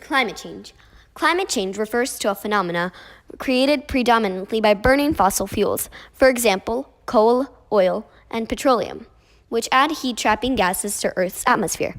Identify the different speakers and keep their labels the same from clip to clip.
Speaker 1: Climate change. Climate change refers to a phenomena created predominantly by burning fossil fuels, for example, coal, oil, and petroleum, which add heat-trapping gases to Earth's atmosphere.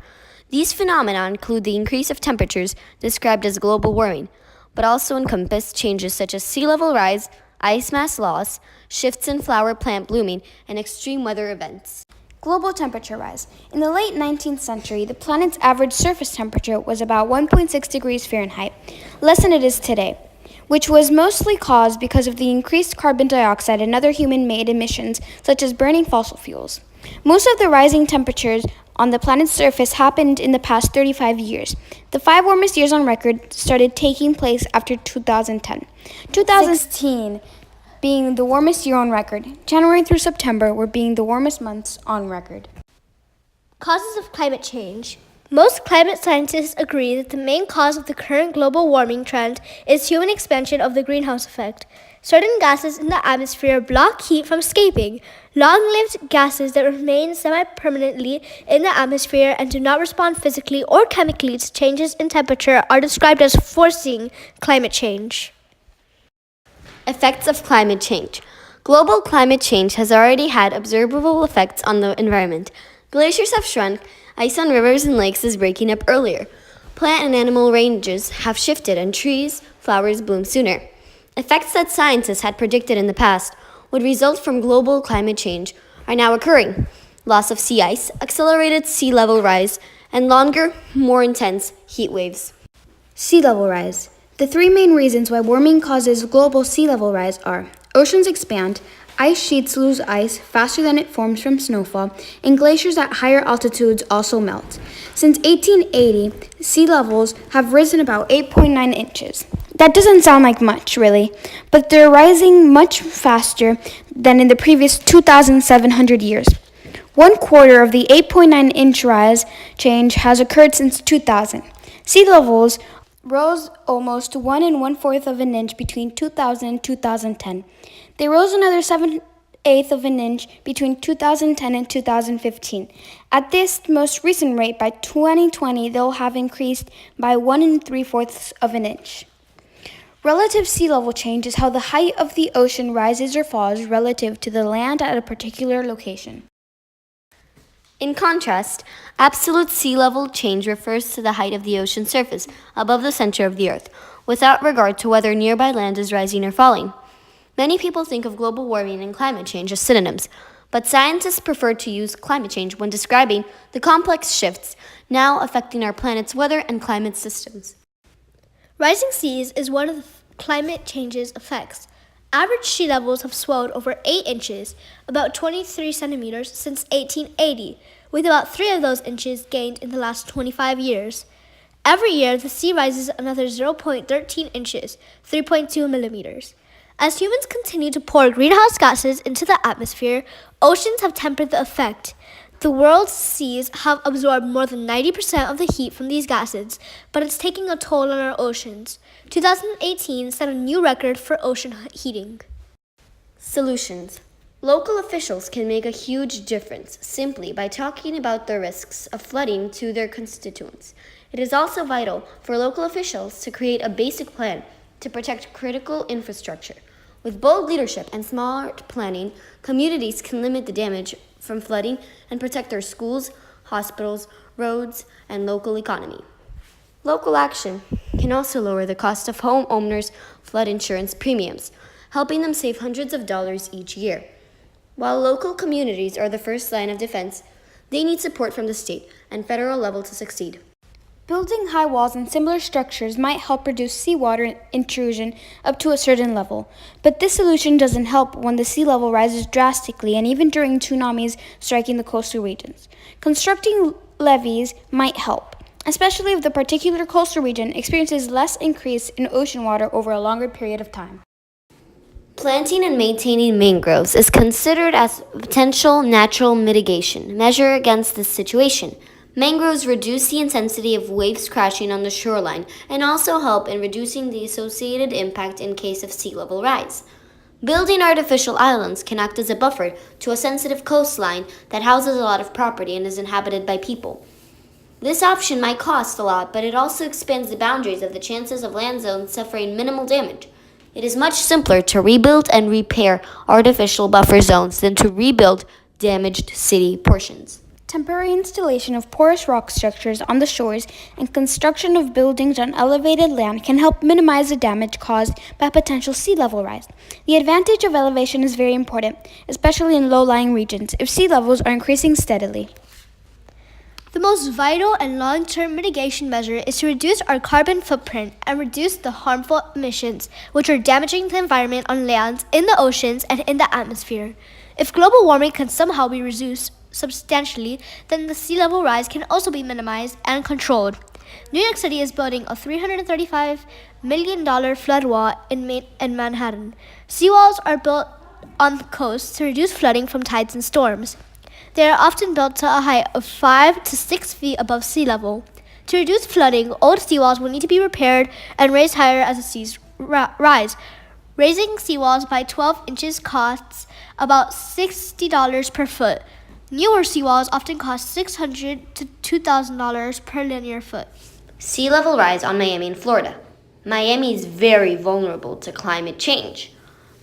Speaker 1: These phenomena include the increase of temperatures described as global warming, but also encompass changes such as sea level rise, ice mass loss, shifts in flower plant blooming, and extreme weather events.
Speaker 2: Global temperature rise. In the late 19th century, the planet's average surface temperature was about 1.6 degrees Fahrenheit, less than it is today, which was mostly caused because of the increased carbon dioxide and other human-made emissions, such as burning fossil fuels. Most of the rising temperatures on the planet's surface happened in the past 35 years. The 5 warmest years on record started taking place after 2010. 2016 being the warmest year on record. January through September were being the warmest months on record.
Speaker 3: Causes of climate change. Most climate scientists agree that the main cause of the current global warming trend is human expansion of the greenhouse effect. Certain gases in the atmosphere block heat from escaping. Long-lived gases that remain semi-permanently in the atmosphere and do not respond physically or chemically to changes in temperature are described as forcing climate change.
Speaker 1: Effects of climate change. Global climate change has already had observable effects on the environment. Glaciers have shrunk, ice on rivers and lakes is breaking up earlier. Plant and animal ranges have shifted and trees, flowers bloom sooner. Effects that scientists had predicted in the past would result from global climate change are now occurring. Loss of sea ice, accelerated sea level rise, and longer, more intense heat waves.
Speaker 2: Sea level rise. The 3 main reasons why warming causes global sea level rise are oceans expand, ice sheets lose ice faster than it forms from snowfall, and glaciers at higher altitudes also melt. Since 1880, sea levels have risen about 8.9 inches. That doesn't sound like much, really, but they're rising much faster than in the previous 2,700 years. 1/4 of the 8.9-inch rise change has occurred since 2000. Sea levels rose almost 1 1/4 of an inch between 2000 and 2010. They rose another 7/8 of an inch between 2010 and 2015. At this most recent rate, by 2020, they'll have increased by 1 3/4 of an inch. Relative sea level change is how the height of the ocean rises or falls relative to the land at a particular location.
Speaker 1: In contrast, absolute sea level change refers to the height of the ocean surface above the center of the Earth, without regard to whether nearby land is rising or falling. Many people think of global warming and climate change as synonyms, but scientists prefer to use climate change when describing the complex shifts now affecting our planet's weather and climate systems.
Speaker 3: Rising seas is one of the climate change's effects. Average sea levels have swelled over 8 inches, about 23 centimeters, since 1880, with about 3 of those inches gained in the last 25 years. Every year, the sea rises another 0.13 inches, 3.2 millimeters. As humans continue to pour greenhouse gases into the atmosphere, oceans have tempered the effect. The world's seas have absorbed more than 90% of the heat from these gases, but it's taking a toll on our oceans. 2018 set a new record for ocean heating.
Speaker 1: Solutions. Local officials can make a huge difference simply by talking about the risks of flooding to their constituents. It is also vital for local officials to create a basic plan to protect critical infrastructure. With bold leadership and smart planning, communities can limit the damage from flooding and protect their schools, hospitals, roads, and local economy. Local action can also lower the cost of homeowners' flood insurance premiums, helping them save hundreds of dollars each year. While local communities are the first line of defense, they need support from the state and federal level to succeed.
Speaker 2: Building high walls and similar structures might help reduce seawater intrusion up to a certain level, but this solution doesn't help when the sea level rises drastically and even during tsunamis striking the coastal regions. Constructing levees might help, especially if the particular coastal region experiences less increase in ocean water over a longer period of time.
Speaker 1: Planting and maintaining mangroves is considered as a potential natural mitigation measure against this situation. Mangroves reduce the intensity of waves crashing on the shoreline and also help in reducing the associated impact in case of sea level rise. Building artificial islands can act as a buffer to a sensitive coastline that houses a lot of property and is inhabited by people. This option might cost a lot, but it also expands the boundaries of the chances of land zones suffering minimal damage. It is much simpler to rebuild and repair artificial buffer zones than to rebuild damaged city portions.
Speaker 2: Temporary installation of porous rock structures on the shores and construction of buildings on elevated land can help minimize the damage caused by potential sea level rise. The advantage of elevation is very important, especially in low-lying regions, if sea levels are increasing steadily.
Speaker 3: The most vital and long-term mitigation measure is to reduce our carbon footprint and reduce the harmful emissions which are damaging the environment on land, in the oceans, and in the atmosphere. If global warming can somehow be reduced substantially, then the sea level rise can also be minimized and controlled. New York City is building a $335 million flood wall in Manhattan. Seawalls are built on the coast to reduce flooding from tides and storms. They are often built to a height of 5 to 6 feet above sea level. To reduce flooding, old seawalls will need to be repaired and raised higher as the seas rise. Raising seawalls by 12 inches costs about $60 per foot. Newer seawalls often cost $600 to $2,000 per linear foot.
Speaker 1: Sea level rise on Miami and Florida. Miami is very vulnerable to climate change.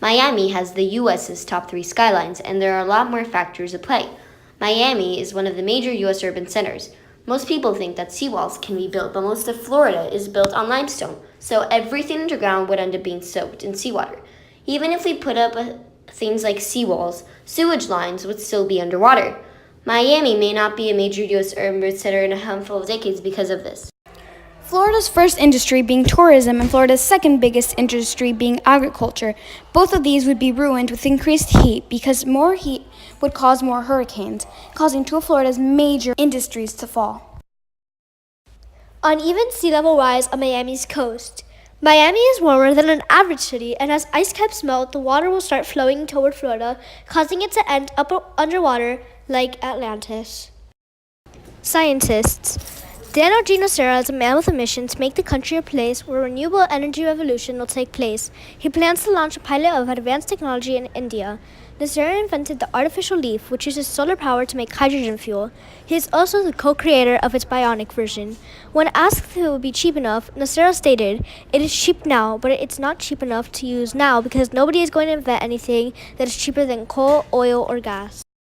Speaker 1: Miami has the U.S.'s top 3 skylines, and there are a lot more factors at play. Miami is one of the major U.S. urban centers. Most people think that seawalls can be built, but most of Florida is built on limestone, so everything underground would end up being soaked in seawater. Even if we put up things like seawalls, sewage lines would still be underwater. Miami may not be a major U.S. urban center in a handful of decades because of this.
Speaker 2: Florida's first industry being tourism and Florida's second biggest industry being agriculture. Both of these would be ruined with increased heat because more heat would cause more hurricanes, causing two of Florida's major industries to fall.
Speaker 3: Uneven sea level rise on Miami's coast. Miami is warmer than an average city, and as ice caps melt, the water will start flowing toward Florida, causing it to end up underwater like Atlantis. Scientists. Daniela is a man with a mission to make the country a place where renewable energy revolution will take place. He plans to launch a pilot of advanced technology in India. Nasera invented the artificial leaf, which uses solar power to make hydrogen fuel. He is also the co-creator of its bionic version. When asked if it would be cheap enough, Nasera stated, "It is cheap now, but it's not cheap enough to use now because nobody is going to invent anything that is cheaper than coal, oil, or gas."